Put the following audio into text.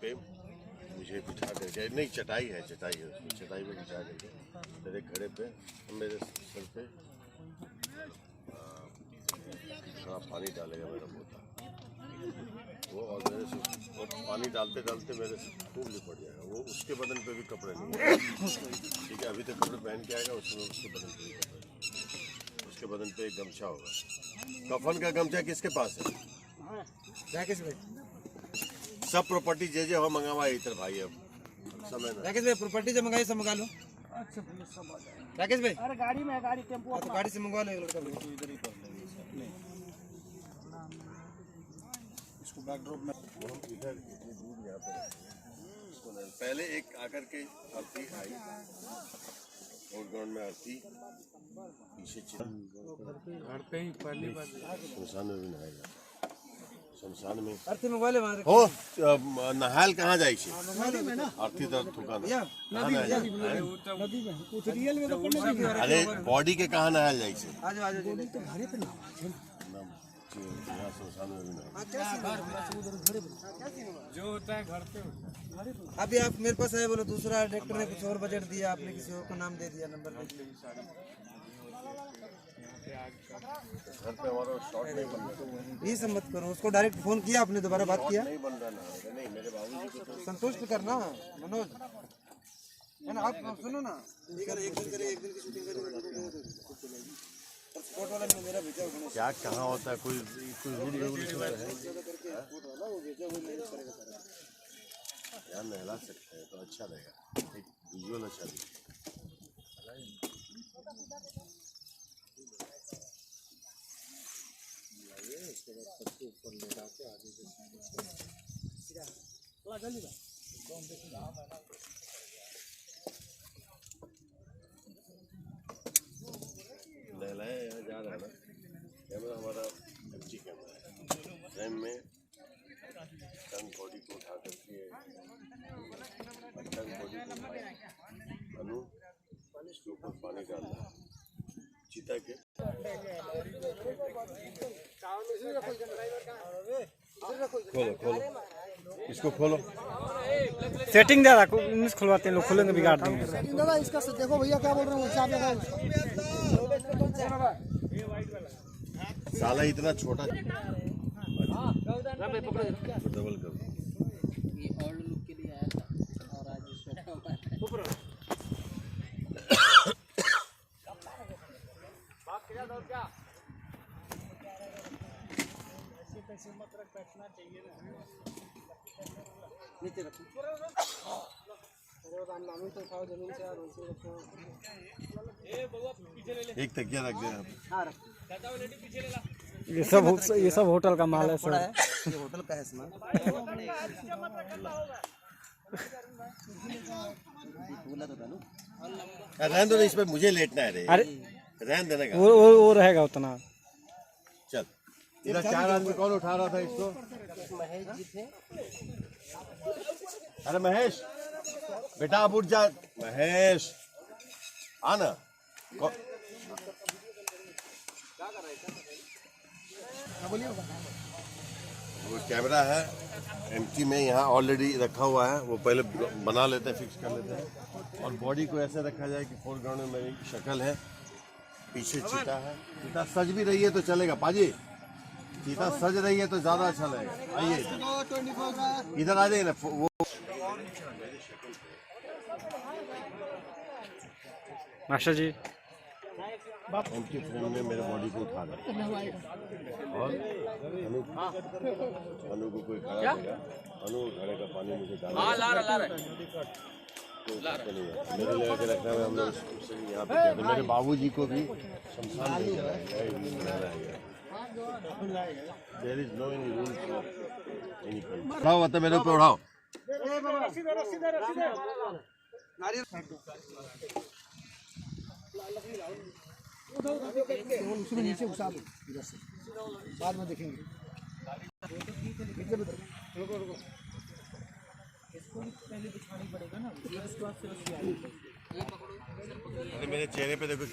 पे मुझे बिठा करके, नहीं चटाई है उसको चटाई पे बिठा करके मेरे घड़े पे मेरे सर पे थोड़ा पानी डालेगा मेरा पोता वो, और मेरे से और पानी डालते डालते मेरे से खूब लिपट जाएगा वो। उसके बदन पे भी कपड़े नहीं, ठीक है, अभी तक कपड़े पहन के आएगा, उसमें उसके बदन पे भी कपड़े, उसके बदन पे एक गमछा होगा। कफन का गमछा किसके पास है? राकेश भाई सब प्रॉपर्टी जे हो मंगावा इधर भाई। अब समय ना राकेश भाई प्रॉपर्टी जो मंगाई सब मंगा लो। अच्छा भैया सब आ जाएगा। राकेश भाई अरे गाड़ी में है, गाड़ी टेम्पो तो गाड़ी से मंगवा लो एक लड़का भी। इधर ही कर लेंगे इसको बैकड्रॉप में हम इधर इतनी दूर यहाँ पर इसको नहीं। पहले एक आकर के आरती आई और ग्राउंड में आरती पीछे घर पे ही पहली बार शमशान में भी नहाएगा। शमशान में अर्थी मंगवा ले वहाँ हो नहायल कहाँ जाए छे? आरती तो थुकाना अरे बॉडी के कहाँ नहायल जाए छे? आज आज यहाँ शमशान में भी नहाएगा। जो होता है घर पे अभी आप मेरे पास आए बोलो दूसरा डायरेक्टर ने कुछ और बजट दिया, आपने किसी और को नाम दे दिया, नंबर दे दिया। घर पे हमारा शॉट नहीं बन रहा, ये सब मत करो, उसको डायरेक्ट फोन किया आपने, दोबारा बात किया? नहीं बन रहा ना, नहीं मेरे बाबूजी को तो संतुष्ट करना मनोज है ना। आप सुनो ना, एक दिन करे, एक दिन की शूटिंग करे, स्पॉट वाला ने मेरा भेजा होगा क्या कहाँ होता है, कोई रूल रेगुलेशन है यार, नहला सकते हैं तो अच्छा रहेगा, एक विजुअल अच्छा दिखे। उसके बाद सबको ऊपर ले जाके आगे नहलाया यहाँ जा रहा है ना। कैमरा हमारा एमजी कैमरा है, फ्रेम में टंग बॉडी को उठा करके टंग बॉडी को अनु इसके ऊपर पानी डालना चिता के। खोलो खोलो इसको खोलो, सेटिंग दे रहा खुलवाते हैं लोग, खुलेंगे बिगाड़ देंगे। दादा इसका देखो भैया क्या बोल रहे हैं, हिसाब लगाओ। साला इतना छोटा डबल कर ये और लुक के लिए आया था और आज ऐसे मत रख, बैठना चाहिए ना। नीचे रखो। राम नाम तो उठाओ जमीन से और वैसे रखो। एक तकिया रख दे यहाँ पे। हाँ रख। ये सब होटल का माल है सर। ये होटल का है सामान। रहने दो, इस पे मुझे लेटना है रे। अरे रहने देने का वो रहेगा उतना। चल इधर 4 आदमी कौन उठा रहा था इसको? महेश जी थे। अरे महेश बेटा आप उठ जा, महेश आना। वो कैमरा है एमटी में यहाँ ऑलरेडी रखा हुआ है, वो पहले बना लेते हैं, फिक्स कर लेते हैं। और बॉडी को ऐसे रखा जाए कि फोरग्राउंड में मेरी शक्ल है, पीछे चीता है। चीता सज भी रही है तो चलेगा पाजी, चीता सज रही है तो ज्यादा अच्छा लगेगा। आइए इधर आ जाइए ना। वो मास्टर जी एमटी फ्रेम में मेरे बॉडी को उठा रहा है और अनु को कोई खड़ा देगा, अनु घड़े का पानी मुझे डालेगा। मेरे लगा के रखना है, हम लोग यहाँ पे कहते हैं। मेरे बाबूजी को भी शमशान में चलाएंगे। There is no any rule for any country. उठाओ मतलब मेरे ऊपर उठाओ। उसमें नीचे घुसा दो इधर से, बाद में देखेंगे। मेरे चेहरे पे देखो।